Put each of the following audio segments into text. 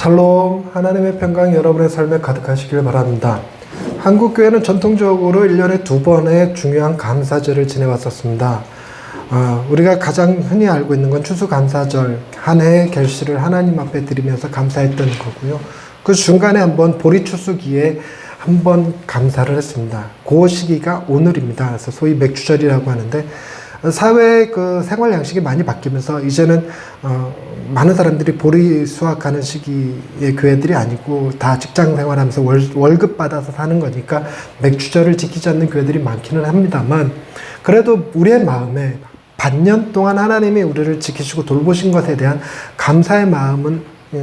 샬롬, 하나님의 평강이 여러분의 삶에 가득하시길 바랍니다. 한국교회는 전통적으로 1년에 2번의 중요한 감사절을 지내왔었습니다. 우리가 가장 흔히 알고 있는 건 추수감사절, 한 해의 결실을 하나님 앞에 드리면서 감사했던 거고요. 그 중간에 한번 보리추수기에 한번 감사를 했습니다. 그 시기가 오늘입니다. 그래서 소위 맥주절이라고 하는데, 사회의 그 생활 양식이 많이 바뀌면서 이제는 많은 사람들이 보리 수확하는 시기의 교회들이 아니고 다 직장 생활하면서 월급 받아서 사는 거니까 맥주절을 지키지 않는 교회들이 많기는 합니다만, 그래도 우리의 마음에 반년 동안 하나님이 우리를 지키시고 돌보신 것에 대한 감사의 마음은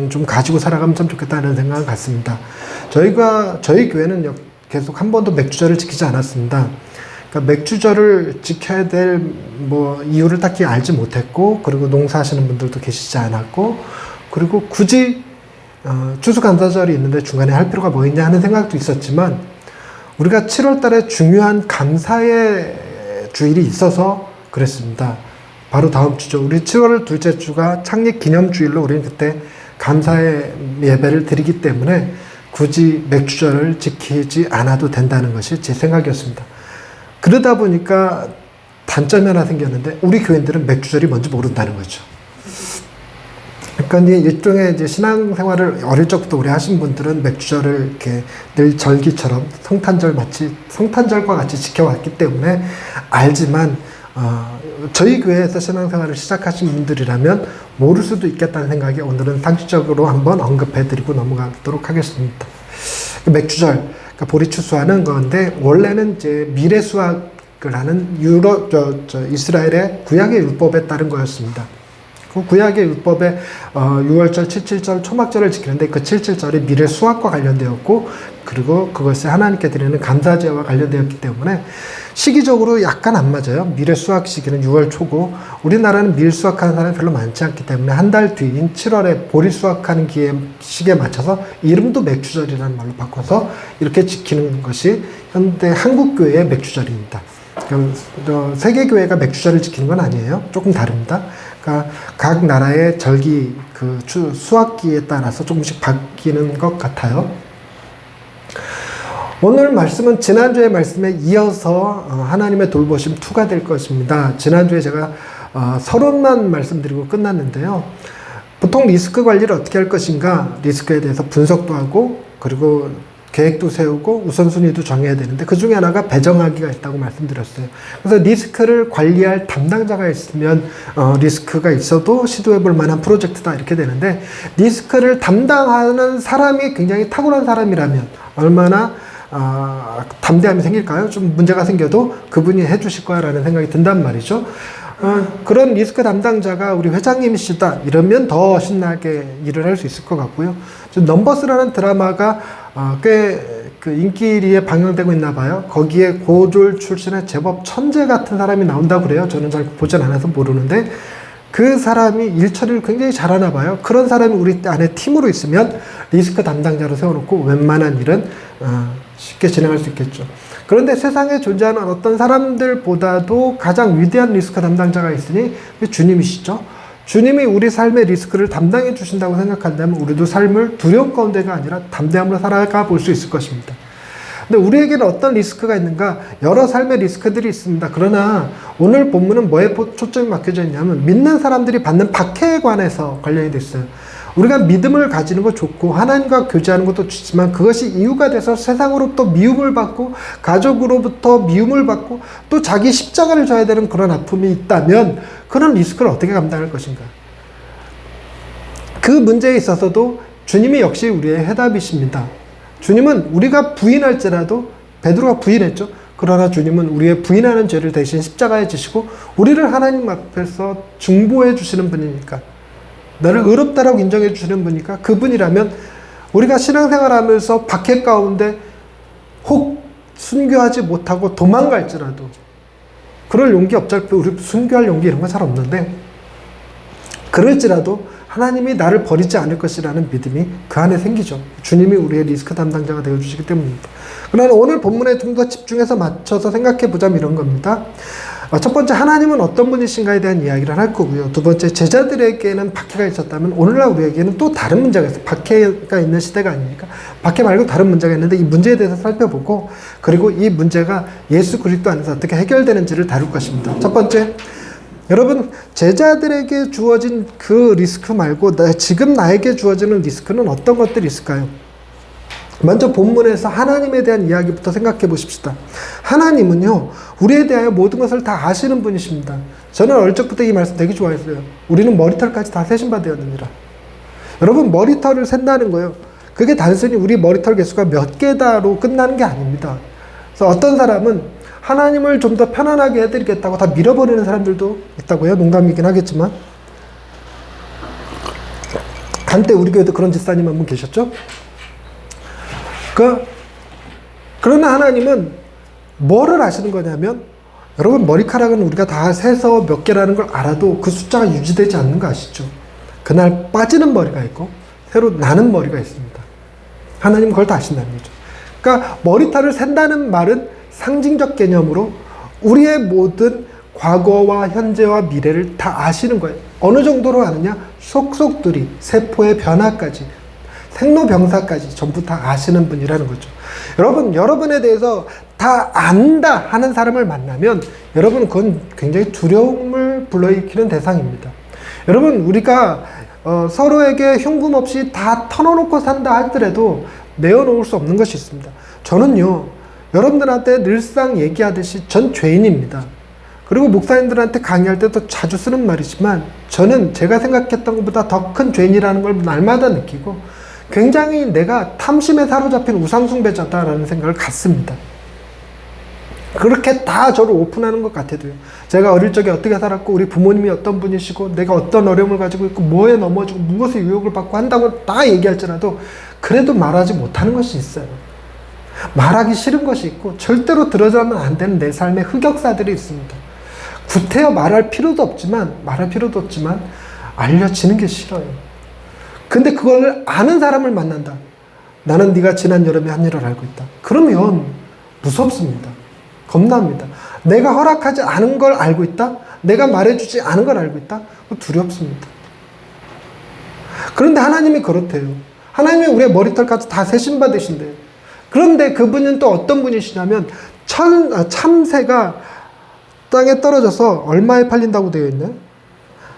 좀 가지고 살아가면 참 좋겠다는 생각을 갖습니다. 저희 교회는 계속 한 번도 맥주절을 지키지 않았습니다. 그러니까 맥주절을 지켜야 될 이유를 딱히 알지 못했고, 그리고 농사하시는 분들도 계시지 않았고, 그리고 굳이 추수감사절이 있는데 중간에 할 필요가 뭐 있냐 하는 생각도 있었지만, 우리가 7월 달에 중요한 감사의 주일이 있어서 그랬습니다. 바로 다음 주죠. 우리 7월 둘째 주가 창립 기념주일로 우리는 그때 감사의 예배를 드리기 때문에 굳이 맥주절을 지키지 않아도 된다는 것이 제 생각이었습니다. 그러다 보니까 단점이 하나 생겼는데, 우리 교인들은 맥주절이 뭔지 모른다는 거죠. 그러니까 일종의 이제 신앙생활을 어릴 적부터 오래 하신 분들은 맥주절을 이렇게 늘 절기처럼 성탄절과 같이 지켜왔기 때문에 알지만, 저희 교회에서 신앙생활을 시작하신 분들이라면 모를 수도 있겠다는 생각에 오늘은 상식적으로 한번 언급해드리고 넘어가도록 하겠습니다. 맥주절, 그러니까 보리 추수하는 건데, 원래는 이제 미래 수확을 하는 이스라엘의 구약의 율법에 따른 거였습니다. 그 구약의 율법에 6월절, 7.7절, 초막절을 지키는데, 그 7.7절이 미래 수확과 관련되었고, 그리고 그것이 하나님께 드리는 감사제와 관련되었기 때문에 시기적으로 약간 안 맞아요. 미래 수확 시기는 6월 초고, 우리나라는 밀 수확하는 사람이 별로 많지 않기 때문에 한 달 뒤인 7월에 보리 수확하는 시기에 맞춰서 이름도 맥주절이라는 말로 바꿔서 이렇게 지키는 것이 현대 한국교회의 맥주절입니다. 세계교회가 맥주절을 지키는 건 아니에요. 조금 다릅니다. 그러니까 각 나라의 절기, 수확기에 따라서 조금씩 바뀌는 것 같아요. 오늘 말씀은 지난주의 말씀에 이어서 하나님의 돌보심 2가 될 것입니다. 지난주에 제가 서론만 말씀드리고 끝났는데요. 보통 리스크 관리를 어떻게 할 것인가, 리스크에 대해서 분석도 하고, 그리고 계획도 세우고 우선순위도 정해야 되는데, 그 중에 하나가 배정하기가 있다고 말씀드렸어요. 그래서 리스크를 관리할 담당자가 있으면 리스크가 있어도 시도해 볼 만한 프로젝트다, 이렇게 되는데, 리스크를 담당하는 사람이 굉장히 탁월한 사람이라면 얼마나 담대함이 생길까요? 좀 문제가 생겨도 그분이 해주실 거야 라는 생각이 든단 말이죠. 그런 리스크 담당자가 우리 회장님이시다 이러면 더 신나게 일을 할 수 있을 것 같고요. 넘버스라는 드라마가 꽤 그 인기리에 방영되고 있나 봐요. 거기에 고졸 출신의 제법 천재 같은 사람이 나온다고 그래요. 저는 잘 보진 않아서 모르는데, 그 사람이 일 처리를 굉장히 잘하나 봐요. 그런 사람이 우리 안에 팀으로 있으면 리스크 담당자로 세워놓고 웬만한 일은 쉽게 진행할 수 있겠죠. 그런데 세상에 존재하는 어떤 사람들보다도 가장 위대한 리스크 담당자가 있으니 주님이시죠. 주님이 우리 삶의 리스크를 담당해 주신다고 생각한다면 우리도 삶을 두려움 가운데가 아니라 담대함으로 살아가 볼 수 있을 것입니다. 근데 우리에게는 어떤 리스크가 있는가? 여러 삶의 리스크들이 있습니다. 그러나 오늘 본문은 뭐에 초점이 맡겨져 있냐면, 믿는 사람들이 받는 박해에 관해서 관련이 됐어요. 우리가 믿음을 가지는 거 좋고 하나님과 교제하는 것도 좋지만, 그것이 이유가 돼서 세상으로부터 미움을 받고 가족으로부터 미움을 받고 또 자기 십자가를 져야 되는 그런 아픔이 있다면, 그런 리스크를 어떻게 감당할 것인가? 그 문제에 있어서도 주님이 역시 우리의 해답이십니다. 주님은 우리가 부인할지라도, 베드로가 부인했죠. 그러나 주님은 우리의 부인하는 죄를 대신 십자가에 지시고 우리를 하나님 앞에서 중보해 주시는 분이니까, 나를 의롭다라고 인정해 주시는 분이니까, 그분이라면 우리가 신앙생활하면서 박해 가운데 혹 순교하지 못하고 도망갈지라도, 그럴 용기 없잖아요. 우리 순교할 용기 이런 건 잘 없는데, 그럴지라도 하나님이 나를 버리지 않을 것이라는 믿음이 그 안에 생기죠. 주님이 우리의 리스크 담당자가 되어주시기 때문입니다. 그러나 오늘 본문에 좀 더 집중해서 맞춰서 생각해 보자면 이런 겁니다. 첫 번째, 하나님은 어떤 분이신가에 대한 이야기를 할 거고요. 두 번째, 제자들에게는 박해가 있었다면 오늘날 우리에게는 또 다른 문제가 있어요. 박해가 있는 시대가 아니니까 박해 말고 다른 문제가 있는데 이 문제에 대해서 살펴보고, 그리고 이 문제가 예수 그리스도 안에서 어떻게 해결되는지를 다룰 것입니다. 첫 번째, 여러분, 제자들에게 주어진 그 리스크 말고 지금 나에게 주어지는 리스크는 어떤 것들이 있을까요? 먼저 본문에서 하나님에 대한 이야기부터 생각해 보십시다. 하나님은요, 우리에 대하여 모든 것을 다 아시는 분이십니다. 저는 어릴 적부터 이 말씀 되게 좋아했어요. 우리는 머리털까지 다 세신 바 되었느니라. 여러분, 머리털을 센다는 거예요. 그게 단순히 우리 머리털 개수가 몇 개다로 끝나는 게 아닙니다. 그래서 어떤 사람은 하나님을 좀 더 편안하게 해드리겠다고 다 밀어버리는 사람들도 있다고요. 농담이긴 하겠지만. 한때 우리 교회도 그런 집사님 한 분 계셨죠? 그러나 하나님은 뭐를 아시는 거냐면, 여러분, 머리카락은 우리가 다 세서 몇 개라는 걸 알아도 그 숫자가 유지되지 않는 거 아시죠? 그날 빠지는 머리가 있고 새로 나는 머리가 있습니다. 하나님은 그걸 다 아신다는 거죠. 그러니까 머리털을 센다는 말은 상징적 개념으로 우리의 모든 과거와 현재와 미래를 다 아시는 거예요. 어느 정도로 아느냐? 속속들이, 세포의 변화까지, 생로병사까지 전부 다 아시는 분이라는 거죠. 여러분, 여러분에 대해서 다 안다 하는 사람을 만나면 여러분은 그건 굉장히 두려움을 불러일으키는 대상입니다. 여러분, 우리가 서로에게 흉금 없이 다 털어놓고 산다 할지라도 내어놓을 수 없는 것이 있습니다. 저는요, 여러분들한테 늘상 얘기하듯이 전 죄인입니다. 그리고 목사님들한테 강의할 때도 자주 쓰는 말이지만, 저는 제가 생각했던 것보다 더 큰 죄인이라는 걸 날마다 느끼고 굉장히 내가 탐심에 사로잡힌 우상숭배자다라는 생각을 갖습니다. 그렇게 다 저를 오픈하는 것 같아도요. 제가 어릴 적에 어떻게 살았고, 우리 부모님이 어떤 분이시고, 내가 어떤 어려움을 가지고 있고, 뭐에 넘어지고, 무엇에 유혹을 받고 한다고 다 얘기할지라도 그래도 말하지 못하는 것이 있어요. 말하기 싫은 것이 있고, 절대로 들어서면 안 되는 내 삶의 흑역사들이 있습니다. 구태여 말할 필요도 없지만 알려지는 게 싫어요. 근데 그걸 아는 사람을 만난다. 나는 네가 지난 여름에 한 일을 알고 있다. 그러면 무섭습니다. 겁납니다. 내가 허락하지 않은 걸 알고 있다? 내가 말해주지 않은 걸 알고 있다? 두렵습니다. 그런데 하나님이 그렇대요. 하나님이 우리의 머리털까지 다 세신 바 되신대요. 그런데 그분은 또 어떤 분이시냐면, 참새가 땅에 떨어져서 얼마에 팔린다고 되어 있나요?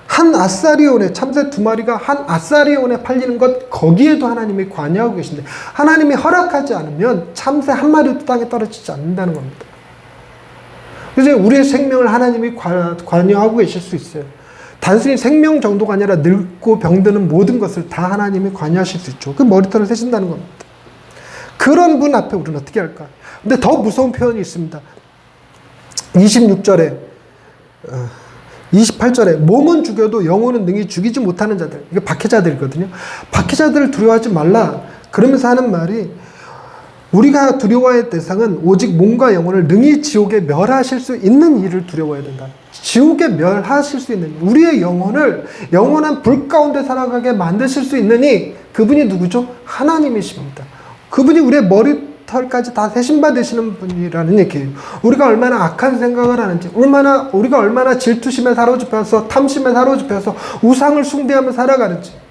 한 아사리온에, 참새 2마리가 한 아사리온에 팔리는 것, 거기에도 하나님이 관여하고 계신데, 하나님이 허락하지 않으면 참새 1마리도 땅에 떨어지지 않는다는 겁니다. 그래서 우리의 생명을 하나님이 관여하고 계실 수 있어요. 단순히 생명 정도가 아니라 늙고 병드는 모든 것을 다 하나님이 관여하실 수 있죠. 그 머리털을 세신다는 겁니다. 그런 분 앞에 우리는 어떻게 할까? 근데 더 무서운 표현이 있습니다. 26절에 28절에 몸은 죽여도 영혼은 능히 죽이지 못하는 자들, 이게 박해자들이거든요. 박해자들을 두려워하지 말라 그러면서 하는 말이, 우리가 두려워할 대상은 오직 몸과 영혼을 능히 지옥에 멸하실 수 있는 이를 두려워해야 된다. 지옥에 멸하실 수 있는, 우리의 영혼을 영원한 불 가운데 살아가게 만드실 수 있는 이, 그분이 누구죠? 하나님이십니다. 그분이 우리의 머리털까지 다 세신 바 되시는 분이라는 얘기예요. 우리가 얼마나 악한 생각을 하는지, 우리가 얼마나 질투심에 사로잡혀서, 탐심에 사로잡혀서 우상을 숭배하며 살아가는지,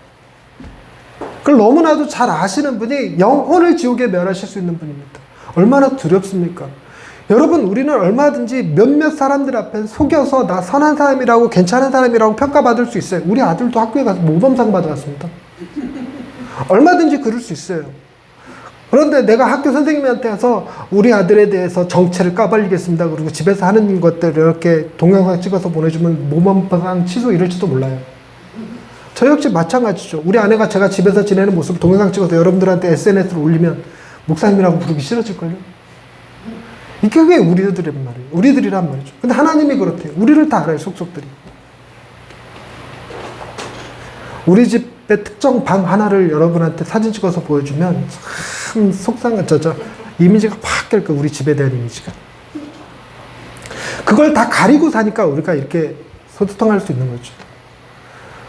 그걸 너무나도 잘 아시는 분이 영혼을 지옥에 멸하실 수 있는 분입니다. 얼마나 두렵습니까? 여러분, 우리는 얼마든지 몇몇 사람들 앞에 속여서 나 선한 사람이라고, 괜찮은 사람이라고 평가받을 수 있어요. 우리 아들도 학교에 가서 모범상 받아왔습니다. 얼마든지 그럴 수 있어요. 그런데 내가 학교 선생님한테 와서 우리 아들에 대해서 정체를 까발리겠습니다, 그리고 집에서 하는 것들을 이렇게 동영상 찍어서 보내주면 모범상 취소 이럴지도 몰라요. 저 역시 마찬가지죠. 우리 아내가 제가 집에서 지내는 모습을 동영상 찍어서 여러분들한테 SNS로 올리면 목사님이라고 부르기 싫어질걸요? 이게 왜 우리들이란 말이에요. 우리들이란 말이죠. 근데 하나님이 그렇대요. 우리를 다 알아요, 속속들이. 우리 집의 특정 방 하나를 여러분한테 사진 찍어서 보여주면 참 속상한, 이미지가 확 깰 거예요. 우리 집에 대한 이미지가. 그걸 다 가리고 사니까 우리가 이렇게 소통할 수 있는 거죠.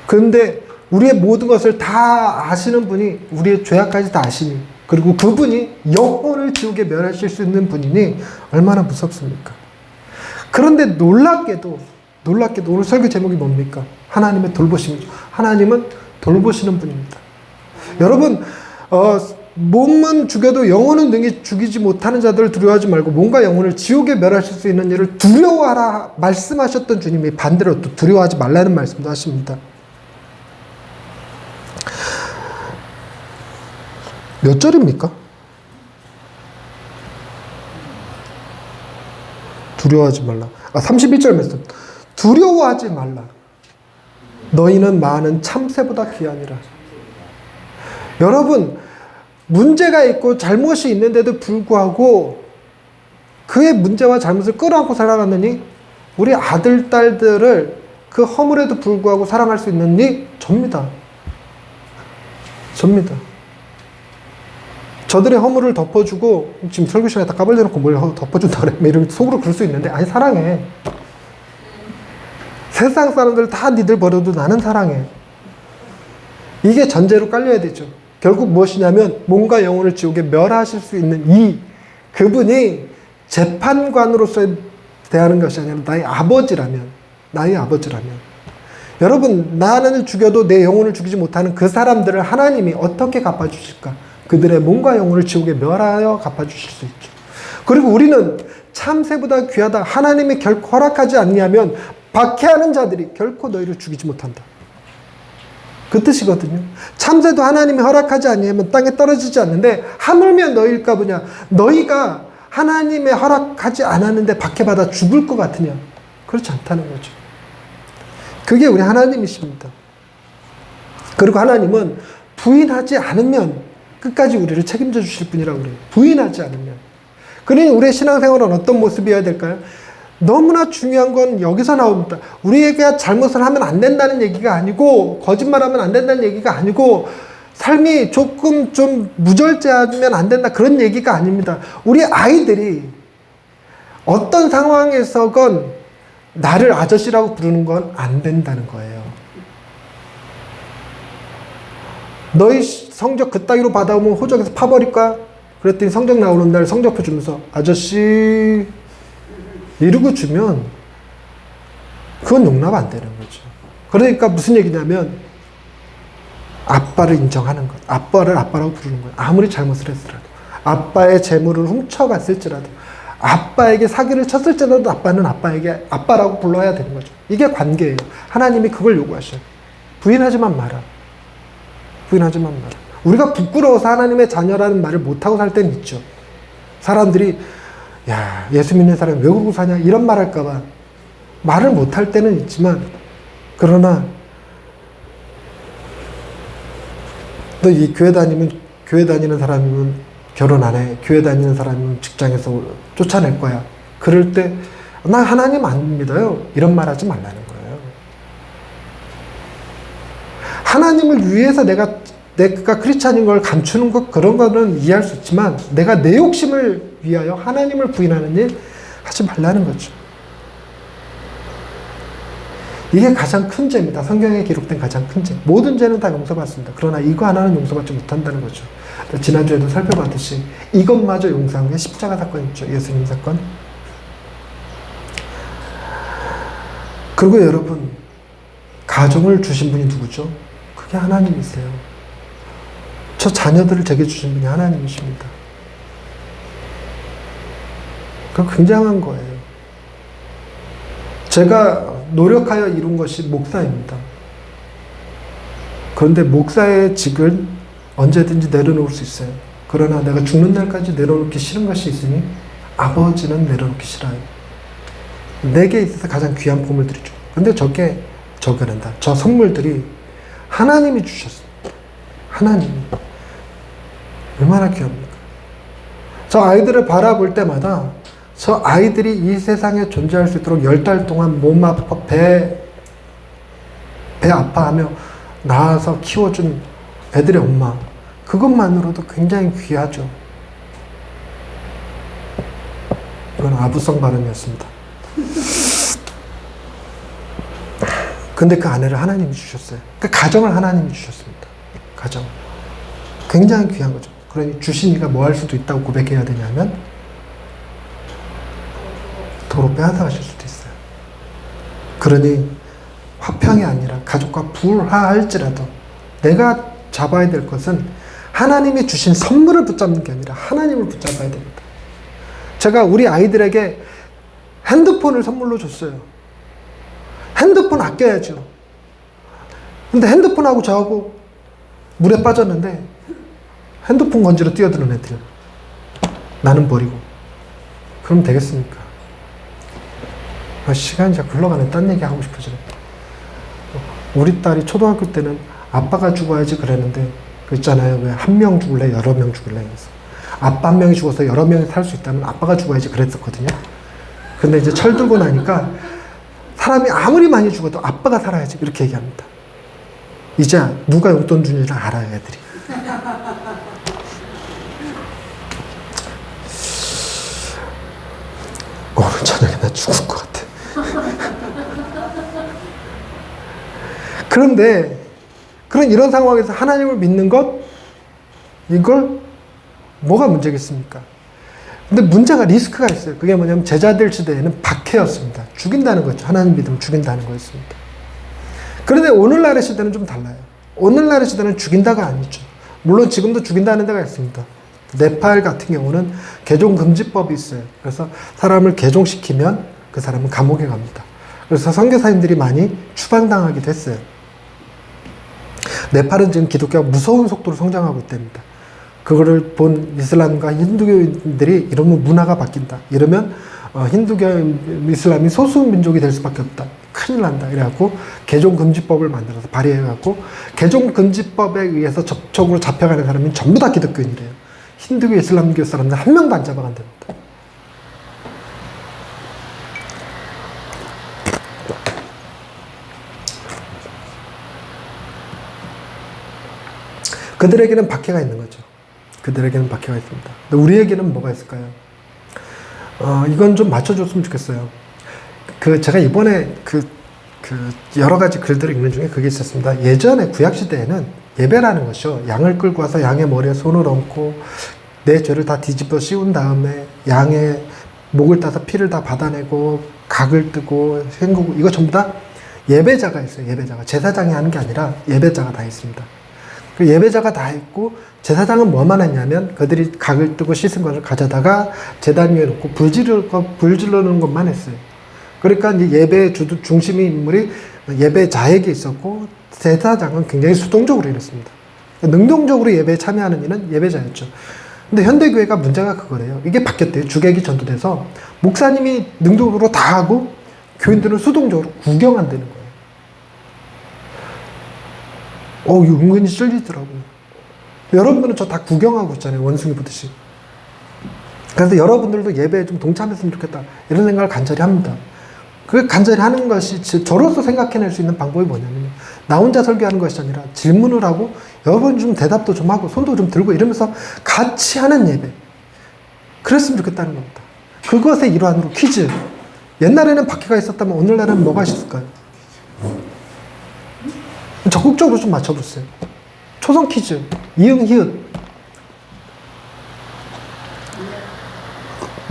그런데 우리의 모든 것을 다 아시는 분이 우리의 죄악까지 다 아시니, 그리고 그분이 영혼을 지옥에 멸하실 수 있는 분이니 얼마나 무섭습니까? 그런데 놀랍게도 오늘 설교 제목이 뭡니까? 하나님의 돌보심이죠. 하나님은 돌보시는 분입니다. 여러분, 몸은 죽여도 영혼은 능히 죽이지 못하는 자들을 두려워하지 말고 몸과 영혼을 지옥에 멸하실 수 있는 일을 두려워하라 말씀하셨던 주님이 반대로 또 두려워하지 말라는 말씀도 하십니다. 몇 절입니까? 두려워하지 말라. 31절 말씀. 두려워하지 말라. 너희는 많은 참새보다 귀하니라. 여러분, 문제가 있고 잘못이 있는데도 불구하고 그의 문제와 잘못을 끌어안고 살아가느니 우리 아들, 딸들을 그 허물에도 불구하고 사랑할 수 있느니 접니다. 저들의 허물을 덮어주고 지금 설교 시간에 다 까발려놓고 뭘 덮어준다 그래. 이런 속으로 그럴 수 있는데 아니 사랑해. 세상 사람들 다 니들 버려도 나는 사랑해. 이게 전제로 깔려야 되죠. 결국 무엇이냐면 몸과 영혼을 지옥에 멸하실 수 있는 그분이 재판관으로서 대하는 것이 아니라 나의 아버지라면 여러분 나는 죽여도 내 영혼을 죽이지 못하는 그 사람들을 하나님이 어떻게 갚아주실까? 그들의 몸과 영혼을 지옥에 멸하여 갚아주실 수 있죠. 그리고 우리는 참새보다 귀하다. 하나님이 결코 허락하지 않냐면 박해하는 자들이 결코 너희를 죽이지 못한다. 그 뜻이거든요. 참새도 하나님이 허락하지 않냐면 땅에 떨어지지 않는데 하물며 너희일까 보냐. 너희가 하나님의 허락하지 않았는데 박해받아 죽을 것 같으냐. 그렇지 않다는 거죠. 그게 우리 하나님이십니다. 그리고 하나님은 부인하지 않으면 끝까지 우리를 책임져 주실 분이라고 그래요. 부인하지 않으면. 그러니 우리의 신앙생활은 어떤 모습이어야 될까요? 너무나 중요한 건 여기서 나옵니다. 우리에게 잘못을 하면 안 된다는 얘기가 아니고 거짓말하면 안 된다는 얘기가 아니고 삶이 조금 좀 무절제하면 안 된다 그런 얘기가 아닙니다. 우리 아이들이 어떤 상황에서건 나를 아저씨라고 부르는 건 안 된다는 거예요. 너희 성적 그따위로 받아오면 호적에서 파버릴까? 그랬더니 성적 나오는 날 성적표 주면서 아저씨 이러고 주면 그건 용납 안 되는 거죠. 그러니까 무슨 얘기냐면 아빠를 인정하는 것. 아빠를 아빠라고 부르는 거예요. 아무리 잘못을 했더라도. 아빠의 재물을 훔쳐갔을지라도 아빠에게 사기를 쳤을지라도 아빠는 아빠에게 아빠라고 불러야 되는 거죠. 이게 관계예요. 하나님이 그걸 요구하셔요. 부인하지만 마라. 우리가 부끄러워서 하나님의 자녀라는 말을 못하고 살 때는 있죠. 사람들이 야 예수 믿는 사람이 왜 그러고 사냐 이런 말 할까 봐 말을 못할 때는 있지만 그러나 너 이 교회 다니는 사람이면 결혼 안 해. 교회 다니는 사람이면 직장에서 쫓아낼 거야. 그럴 때 나 하나님 안 믿어요. 이런 말 하지 말라는 거예요. 하나님을 위해서 내가 크리스찬인 걸 감추는 것 그런 거는 이해할 수 있지만 내가 내 욕심을 위하여 하나님을 부인하는 일 하지 말라는 거죠. 이게 가장 큰 죄입니다. 성경에 기록된 가장 큰 죄. 모든 죄는 다 용서받습니다. 그러나 이거 하나는 용서받지 못한다는 거죠. 지난주에도 살펴봤듯이 이것마저 용서한 게 십자가 사건이죠. 예수님 사건. 그리고 여러분 가정을 주신 분이 누구죠? 그게 하나님이세요. 저 자녀들을 제게 주신 분이 하나님이십니다. 그거 굉장한 거예요. 제가 노력하여 이룬 것이 목사입니다. 그런데 목사의 직을 언제든지 내려놓을 수 있어요. 그러나 내가 죽는 날까지 내려놓기 싫은 것이 있으니 아버지는 내려놓기 싫어요. 내게 있어서 가장 귀한 보물들이죠. 근데 저 선물들이 하나님이 주셨습니다. 하나님이. 얼마나 귀합니까? 저 아이들을 바라볼 때마다 저 아이들이 이 세상에 존재할 수 있도록 10달 동안 몸 아파, 배 아파하며 낳아서 키워준 애들의 엄마. 그것만으로도 굉장히 귀하죠. 이건 아부성 발언이었습니다. 근데 그 아내를 하나님이 주셨어요. 그 가정을 하나님이 주셨습니다. 가정. 굉장히 귀한 거죠. 그러니 주신 이가 뭐 할 수도 있다고 고백해야 되냐면 도로 빼앗아가실 수도 있어요. 그러니 화평이 아니라 가족과 불화할지라도 내가 잡아야 될 것은 하나님이 주신 선물을 붙잡는 게 아니라 하나님을 붙잡아야 됩니다. 제가 우리 아이들에게 핸드폰을 선물로 줬어요. 핸드폰 아껴야죠. 근데 핸드폰하고 저하고 물에 빠졌는데 핸드폰 건지러 뛰어드는 애들. 나는 버리고. 그럼 되겠습니까? 시간이 자꾸 흘러가네. 딴 얘기 하고 싶어지네. 우리 딸이 초등학교 때는 아빠가 죽어야지 그랬는데 그 있잖아요. 왜 한 명 죽을래? 여러 명 죽을래? 그래서 아빠 한 명이 죽어서 여러 명이 살 수 있다면 아빠가 죽어야지 그랬었거든요. 근데 이제 철들고 나니까 사람이 아무리 많이 죽어도 아빠가 살아야지 이렇게 얘기합니다. 이제 누가 용돈 주는지를 알아요, 애들이. 오늘 저녁에 나 죽을 것 같아. 그런데 이런 상황에서 하나님을 믿는 것, 이걸 뭐가 문제겠습니까? 근데 문제가 리스크가 있어요. 그게 뭐냐면 제자들 시대에는 박해였습니다. 죽인다는 거죠. 하나님 믿으면 죽인다는 거였습니다. 그런데 오늘날의 시대는 좀 달라요. 오늘날의 시대는 죽인다가 아니죠. 물론 지금도 죽인다는 데가 있습니다. 네팔 같은 경우는 개종금지법이 있어요. 그래서 사람을 개종시키면 그 사람은 감옥에 갑니다. 그래서 선교사님들이 많이 추방당하기도 했어요. 네팔은 지금 기독교가 무서운 속도로 성장하고 있답니다. 그거를 본 이슬람과 힌두교인들이 이러면 문화가 바뀐다. 이러면 힌두교, 이슬람이 소수민족이 될 수밖에 없다. 큰일 난다. 이래갖고 개종금지법을 만들어서 발의해갖고 개종금지법에 의해서 접촉으로 잡혀가는 사람은 전부 다 기독교인이래요. 힌두교, 이슬람교 사람들 한 명도 안 잡아간답니다. 그들에게는 박해가 있는 거죠. 그들에게는 박해가 있습니다. 근데 우리에게는 뭐가 있을까요? 이건 좀 맞춰줬으면 좋겠어요. 제가 이번에 여러 가지 글들을 읽는 중에 그게 있었습니다. 예전에 구약시대에는 예배라는 것이요. 양을 끌고 와서 양의 머리에 손을 얹고 내 죄를 다 뒤집어 씌운 다음에 양의 목을 따서 피를 다 받아내고 각을 뜨고 헹구고 이거 전부 다 예배자가 있어요. 예배자가. 제사장이 하는 게 아니라 예배자가 다 있습니다. 그 예배자가 다 있고 제사장은 뭐만 했냐면 그들이 각을 뜨고 씻은 것을 가져다가 제단 위에 놓고 불 지르는 것만 했어요. 그러니까 이제 예배의 중심의 인물이 예배자에게 있었고 제사장은 굉장히 수동적으로 일했습니다. 능동적으로 예배에 참여하는 이는 예배자였죠. 근데 현대교회가 문제가 그거래요. 이게 바뀌었대요. 주객이 전도돼서 목사님이 능동적으로 다 하고 교인들은 수동적으로 구경한다는 거예요. 이거 은근히 찔리더라고요. 여러분들은 저 다 구경하고 있잖아요. 원숭이 보듯이. 그래서 여러분들도 예배에 좀 동참했으면 좋겠다. 이런 생각을 간절히 합니다. 그 간절히 하는 것이 저로서 생각해낼 수 있는 방법이 뭐냐면 나 혼자 설교하는 것이 아니라 질문을 하고 여러분 좀 대답도 좀 하고 손도 좀 들고 이러면서 같이 하는 예배. 그랬으면 좋겠다는 겁니다. 그것의 일환으로 퀴즈. 옛날에는 박해가 있었다면 오늘날은 뭐가 있을까요? 적극적으로 좀 맞춰보세요. 초성 퀴즈. 이응, 히읗.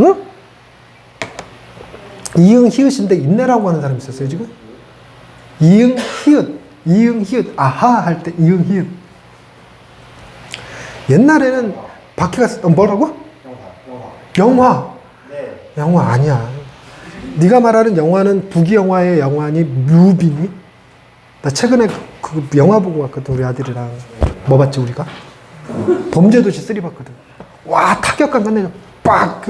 응? 이응, 히읗인데 인내라고 하는 사람이 있었어요, 지금? 이응, 히읗. 이응, 히읗. 아하 할 때 이응, 히읗. 옛날에는 박해가 뭐라고? 영화. 네. 영화 아니야. 네가 말하는 영화는 북이영화의 영화니 뮤비니? 나 최근에 그 영화 보고 왔거든. 우리 아들이랑. 뭐 봤지 우리가? 범죄도시 3 봤거든. 와 타격감 끝내줘. 빡!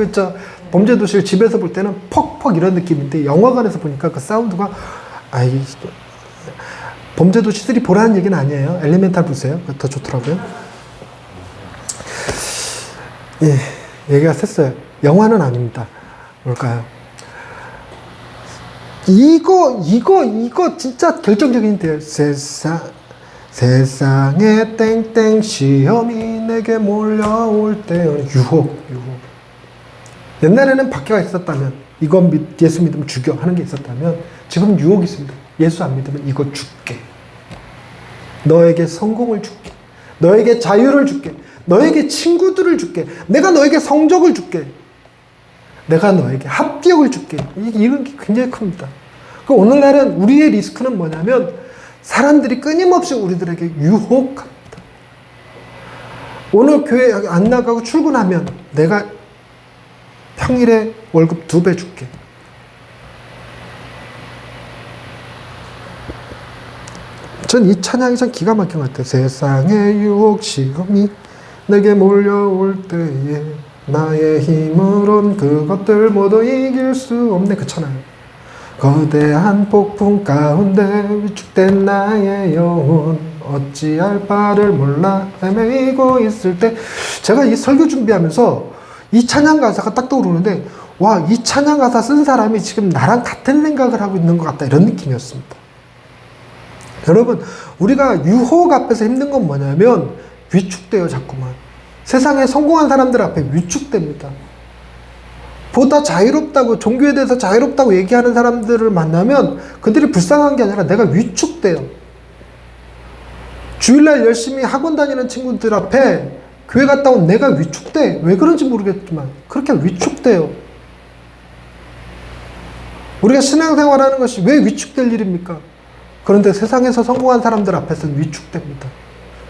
범죄도시를 집에서 볼 때는 퍽퍽 이런 느낌인데 영화관에서 보니까 그 사운드가 범죄도시 3 보라는 얘기는 아니에요. 엘리멘탈 보세요. 더 좋더라고요. 예, 얘기가 셌어요. 영화는 아닙니다. 뭘까요? 이거 진짜 결정적인 데요. 세상에 땡땡 시험이 내게 몰려올 때 유혹. 옛날에는 박해가 있었다면 이건 예수 믿으면 죽여 하는 게 있었다면 지금 유혹이 있습니다. 예수 안 믿으면 이거 줄게. 너에게 성공을 줄게. 너에게 자유를 줄게. 너에게 친구들을 줄게. 내가 너에게 성적을 줄게. 내가 너에게 합격을 줄게. 이런 게 굉장히 큽니다. 그 오늘날은 우리의 리스크는 뭐냐면 사람들이 끊임없이 우리들에게 유혹합니다. 오늘 교회 안 나가고 출근하면 내가 평일에 월급 2배 줄게. 전 이 찬양이 참 기가 막힌 것 같아요. 세상의 유혹 시험이 내게 몰려올 때에 나의 힘으론 그것들 모두 이길 수 없네. 그 찬양. 거대한 폭풍 가운데 위축된 나의 영혼 어찌할 바를 몰라 헤매이고 있을 때, 제가 이 설교 준비하면서 이 찬양 가사가 딱 떠오르는데, 와, 이 찬양 가사 쓴 사람이 지금 나랑 같은 생각을 하고 있는 것 같다, 이런 느낌이었습니다. 여러분, 우리가 유혹 앞에서 힘든 건 뭐냐면 위축돼요. 자꾸만 세상에 성공한 사람들 앞에 위축됩니다. 보다 자유롭다고, 종교에 대해서 자유롭다고 얘기하는 사람들을 만나면 그들이 불쌍한 게 아니라 내가 위축돼요. 주일날 열심히 학원 다니는 친구들 앞에 교회 갔다 온 내가 위축돼. 왜 그런지 모르겠지만 그렇게 위축돼요. 우리가 신앙생활하는 것이 왜 위축될 일입니까? 그런데 세상에서 성공한 사람들 앞에서는 위축됩니다.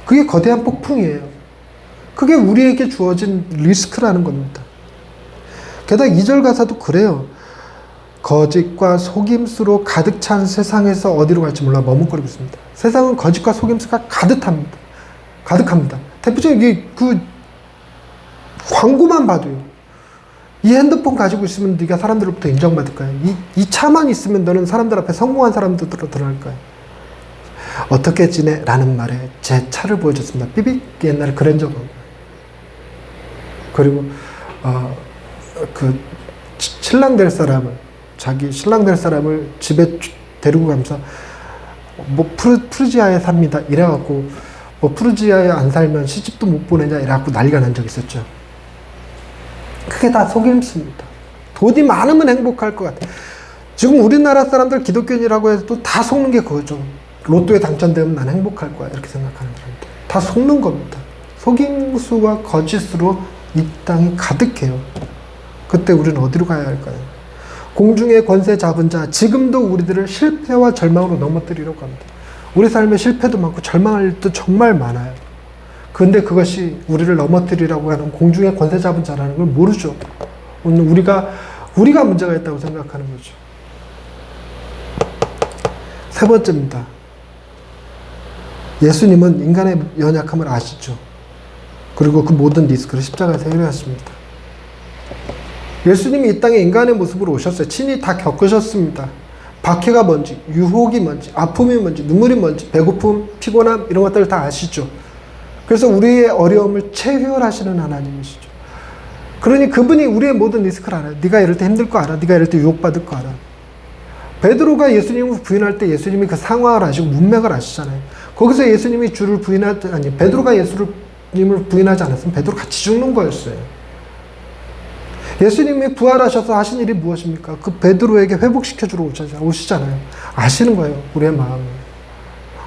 그게 거대한 폭풍이에요. 그게 우리에게 주어진 리스크라는 겁니다. 게다가 2절 가사도 그래요. 거짓과 속임수로 가득 찬 세상에서 어디로 갈지 몰라 머뭇거리고 있습니다. 세상은 거짓과 속임수가 가득합니다. 대표적인 그 광고만 봐도요. 이 핸드폰 가지고 있으면 네가 사람들로부터 인정받을 거야. 이 차만 있으면 너는 사람들 앞에 성공한 사람들로 드러날 거야. 어떻게 지내? 라는 말에 제 차를 보여줬습니다. 삐빅. 옛날에 그랜저가. 그리고 그 신랑 될 사람을, 자기 신랑 될 사람을 집에 데리고 가면서 뭐 푸르지아에 삽니다 이래갖고, 뭐 푸르지아에 안 살면 시집도 못 보내냐 이래갖고 난리가 난 적 있었죠. 그게 다 속임수입니다. 돈이 많으면 행복할 것 같아요. 지금 우리나라 사람들 기독교인이라고 해도 다 속는 게 그거죠. 로또에 당첨되면 난 행복할 거야 이렇게 생각하는 사람들 다 속는 겁니다. 속임수와 거짓으로 이 땅이 가득해요. 그때 우리는 어디로 가야 할까요? 공중의 권세 잡은 자, 지금도 우리들을 실패와 절망으로 넘어뜨리려고 합니다. 우리 삶에 실패도 많고 절망할 일도 정말 많아요. 그런데 그것이 우리를 넘어뜨리라고 하는 공중의 권세 잡은 자라는 걸 모르죠. 오늘 우리가 문제가 있다고 생각하는 거죠. 세 번째입니다. 예수님은 인간의 연약함을 아시죠. 그리고 그 모든 리스크를 십자가에서 해결하십니다. 예수님이 이 땅에 인간의 모습으로 오셨어요. 친히 다 겪으셨습니다. 박해가 뭔지, 유혹이 뭔지, 아픔이 뭔지, 눈물이 뭔지, 배고픔, 피곤함 이런 것들을 다 아시죠. 그래서 우리의 어려움을 체결하시는 하나님이시죠. 그러니 그분이 우리의 모든 리스크를 알아요. 네가 이럴 때 힘들 거 알아. 네가 이럴 때 유혹받을 거 알아. 베드로가 예수님을 부인할 때 예수님이 그 상황을 아시고 문맥을 아시잖아요. 거기서 예수님이 주를 베드로가 예수님을 부인하지 않았으면 베드로 같이 죽는 거였어요. 예수님이 부활하셔서 하신 일이 무엇입니까? 그 베드로에게 회복시켜주러 오시잖아요. 아시는 거예요. 우리의 마음을.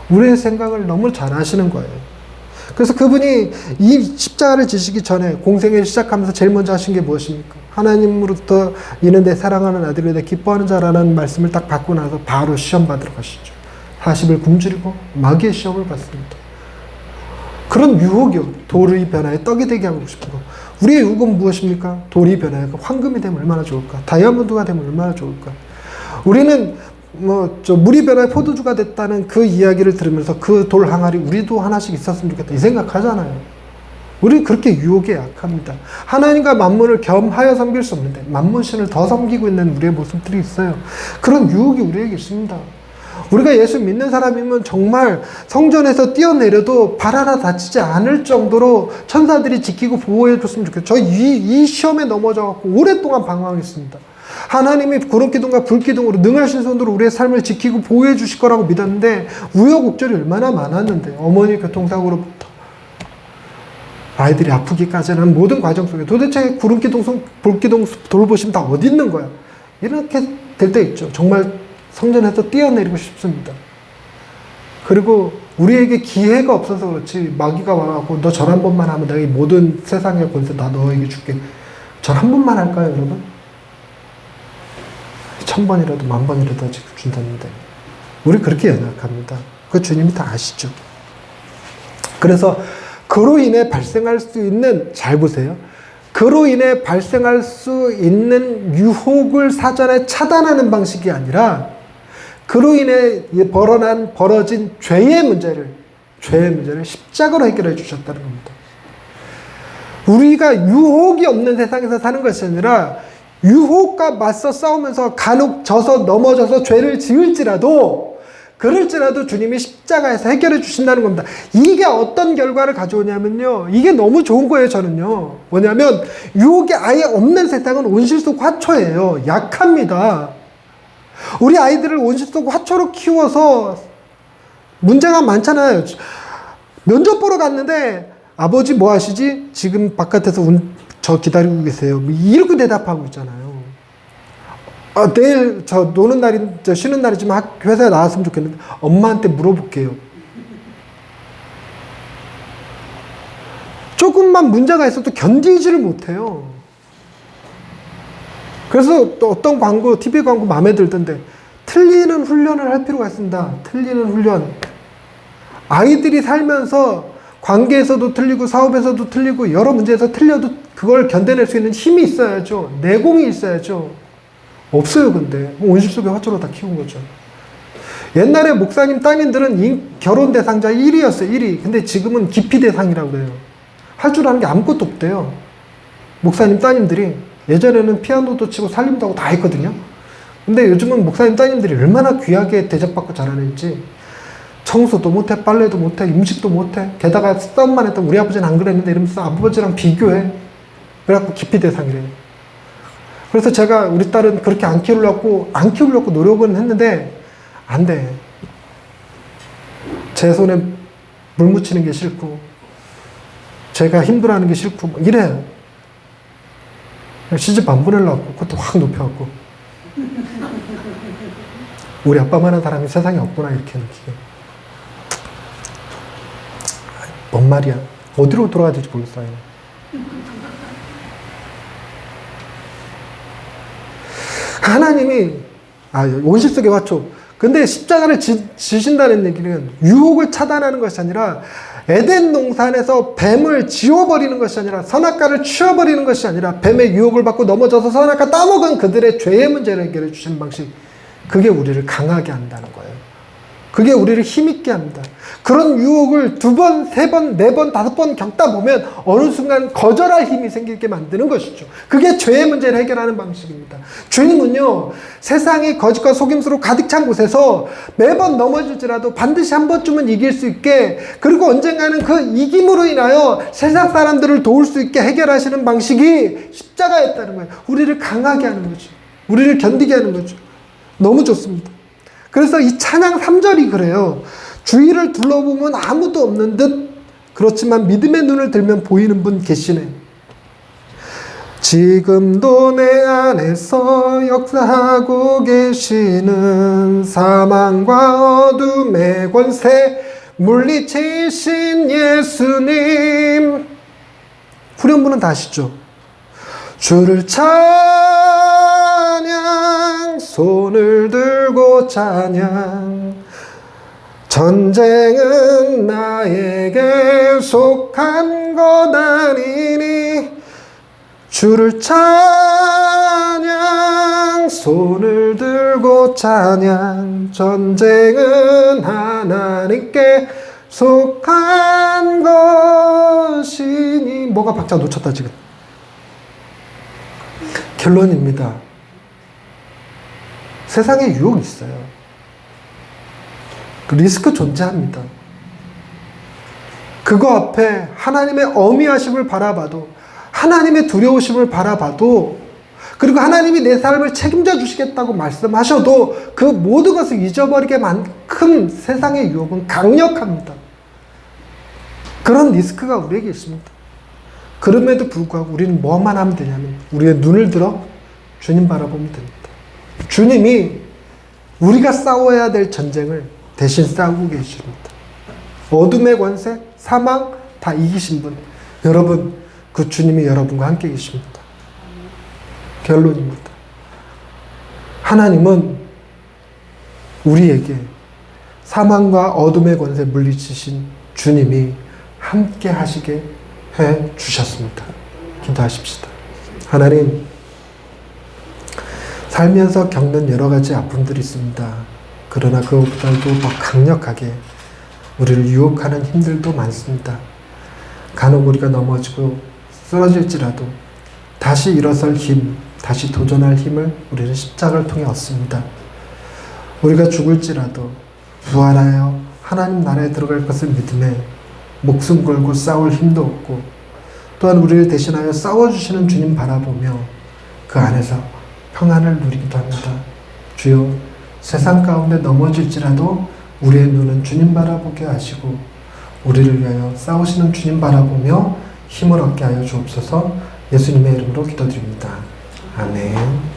우리의 생각을 너무 잘 아시는 거예요. 그래서 그분이 이 십자가를 지시기 전에 공생애를 시작하면서 제일 먼저 하신 게 무엇입니까? 하나님으로부터 이는 내 사랑하는 아들이 내 기뻐하는 자라는 말씀을 딱 받고 나서 바로 시험 받으러 가시죠. 40일 굶주리고 마귀의 시험을 받습니다. 그런 유혹이요. 돌이 변화에 떡이 되게 하고 싶은 거. 우리의 유혹은 무엇입니까? 돌이 변화에 황금이 되면 얼마나 좋을까? 다이아몬드가 되면 얼마나 좋을까? 우리는 물이 변화에 포도주가 됐다는 그 이야기를 들으면서 그 돌 항아리 우리도 하나씩 있었으면 좋겠다 이 생각하잖아요. 우리는 그렇게 유혹에 약합니다. 하나님과 만문을 겸하여 섬길 수 없는데 만문신을 더 섬기고 있는 우리의 모습들이 있어요. 그런 유혹이 우리에게 있습니다. 우리가 예수 믿는 사람이면 정말 성전에서 뛰어내려도 발 하나 다치지 않을 정도로 천사들이 지키고 보호해 줬으면 좋겠어요. 저 이 시험에 넘어져갖고 오랫동안 방황했습니다. 하나님이 구름기둥과 불기둥으로 능하신 손으로 우리의 삶을 지키고 보호해 주실 거라고 믿었는데 우여곡절이 얼마나 많았는데, 어머니 교통사고로부터 아이들이 아프기까지 하는 모든 과정 속에 도대체 구름기둥, 불기둥 돌보심 다 어디 있는 거야? 이렇게 될 때 있죠. 정말 성전에서 뛰어내리고 싶습니다. 그리고 우리에게 기회가 없어서 그렇지 마귀가 와갖고 너 절 한 번만 하면 내가 이 모든 세상의 권세 다 너에게 줄게. 절 한 번만 할까요, 여러분? 1000번이라도 10,000번이라도 준다는데 우리 그렇게 연약합니다. 그 주님이 다 아시죠. 그래서 그로 인해 발생할 수 있는, 잘 보세요. 그로 인해 발생할 수 있는 유혹을 사전에 차단하는 방식이 아니라 그로 인해 벌어진 죄의 문제를 십자가로 해결해 주셨다는 겁니다. 우리가 유혹이 없는 세상에서 사는 것이 아니라 유혹과 맞서 싸우면서 간혹 져서 넘어져서 죄를 지을지라도 그럴지라도 주님이 십자가에서 해결해 주신다는 겁니다. 이게 어떤 결과를 가져오냐면요. 이게 너무 좋은 거예요, 저는요. 뭐냐면 유혹이 아예 없는 세상은 온실 속 화초예요. 약합니다. 우리 아이들을 온실 속 화초로 키워서 문제가 많잖아요. 면접 보러 갔는데 아버지 뭐 하시지? 지금 바깥에서 저 기다리고 계세요. 이렇게 대답하고 있잖아요. 내일 저 노는 날인, 쉬는 날이지만 회사에 나왔으면 좋겠는데 엄마한테 물어볼게요. 조금만 문제가 있어도 견디지를 못해요. 그래서 또 어떤 광고, TV 광고 마음에 들던데 틀리는 훈련을 할 필요가 있습니다. 틀리는 훈련. 아이들이 살면서 관계에서도 틀리고 사업에서도 틀리고 여러 문제에서 틀려도 그걸 견뎌낼 수 있는 힘이 있어야죠. 내공이 있어야죠. 없어요. 근데 온실 속의 화초로 다 키운 거죠. 옛날에 목사님 따님들은 결혼 대상자 1위였어요. 1위. 근데 지금은 기피 대상이라고 그래요. 할 줄 아는 게 아무것도 없대요. 목사님 따님들이. 예전에는 피아노도 치고 살림도 하고 다 했거든요. 근데 요즘은 목사님 따님들이 얼마나 귀하게 대접받고 자라는지, 청소도 못해, 빨래도 못해, 음식도 못해, 게다가 싸움만 했던 우리 아버지는 안 그랬는데 이러면서 아버지랑 비교해. 그래갖고 기피 대상이래요. 그래서 제가 우리 딸은 그렇게 안 키우려고 노력은 했는데 안 돼. 제 손에 물 묻히는 게 싫고 제가 힘들어하는 게 싫고 뭐 이래요. 시집 안 보내려고 그것도 확 높여갖고 우리 아빠만한 사람이 세상에 없구나 이렇게 느끼게. 뭔 말이야. 어디로 돌아가야 될지 모르겠어요. 하나님이 온실 속의 화초. 근데 십자가를 지신다는 얘기는 유혹을 차단하는 것이 아니라 에덴 동산에서 뱀을 지워버리는 것이 아니라 선악과를 치워버리는 것이 아니라 뱀의 유혹을 받고 넘어져서 선악과 따먹은 그들의 죄의 문제를 해결해 주시는 방식. 그게 우리를 강하게 한다는 거예요. 그게 우리를 힘있게 합니다. 그런 유혹을 2번, 3번, 4번, 5번 겪다 보면 어느 순간 거절할 힘이 생기게 만드는 것이죠. 그게 죄의 문제를 해결하는 방식입니다. 주님은요, 세상이 거짓과 속임수로 가득 찬 곳에서 매번 넘어질지라도 반드시 한 번쯤은 이길 수 있게, 그리고 언젠가는 그 이김으로 인하여 세상 사람들을 도울 수 있게 해결하시는 방식이 십자가였다는 거예요. 우리를 강하게 하는 거죠. 우리를 견디게 하는 거죠. 너무 좋습니다. 그래서 이 찬양 3절이 그래요. 주위를 둘러보면 아무도 없는 듯, 그렇지만 믿음의 눈을 들면 보이는 분 계시네. 지금도 내 안에서 역사하고 계시는 사망과 어둠의 권세 물리치신 예수님. 후렴부는 다 아시죠? 주를 찬양, 손을 들고 찬양. 전쟁은 나에게 속한 것 아니니. 주를 찬양, 손을 들고 찬양. 전쟁은 하나님께 속한 것이니. 뭐가 박자 놓쳤다 지금. 결론입니다. 세상에 유혹이 있어요. 그 리스크 존재합니다. 그거 앞에 하나님의 어미하심을 바라봐도, 하나님의 두려우심을 바라봐도, 그리고 하나님이 내 삶을 책임져 주시겠다고 말씀하셔도 그 모든 것을 잊어버리게 만큼 세상의 유혹은 강력합니다. 그런 리스크가 우리에게 있습니다. 그럼에도 불구하고 우리는 뭐만 하면 되냐면 우리의 눈을 들어 주님 바라보면 됩니다. 주님이 우리가 싸워야 될 전쟁을 대신 싸우고 계십니다. 어둠의 권세, 사망 다 이기신 분. 여러분, 그 주님이 여러분과 함께 계십니다. 결론입니다. 하나님은 우리에게 사망과 어둠의 권세 물리치신 주님이 함께 하시게 해 주셨습니다. 기도하십시다. 하나님, 살면서 겪는 여러 가지 아픔들이 있습니다. 그러나 그것보다도 더 강력하게 우리를 유혹하는 힘들도 많습니다. 간혹 우리가 넘어지고 쓰러질지라도 다시 일어설 힘, 다시 도전할 힘을 우리는 십자가를 통해 얻습니다. 우리가 죽을지라도 부활하여 하나님 나라에 들어갈 것을 믿음에 목숨 걸고 싸울 힘도 없고, 또한 우리를 대신하여 싸워주시는 주님 바라보며 그 안에서 평안을 누리기도 합니다. 주여, 세상 가운데 넘어질지라도 우리의 눈은 주님 바라보게 하시고 우리를 위하여 싸우시는 주님 바라보며 힘을 얻게 하여 주옵소서. 예수님의 이름으로 기도드립니다. 아멘.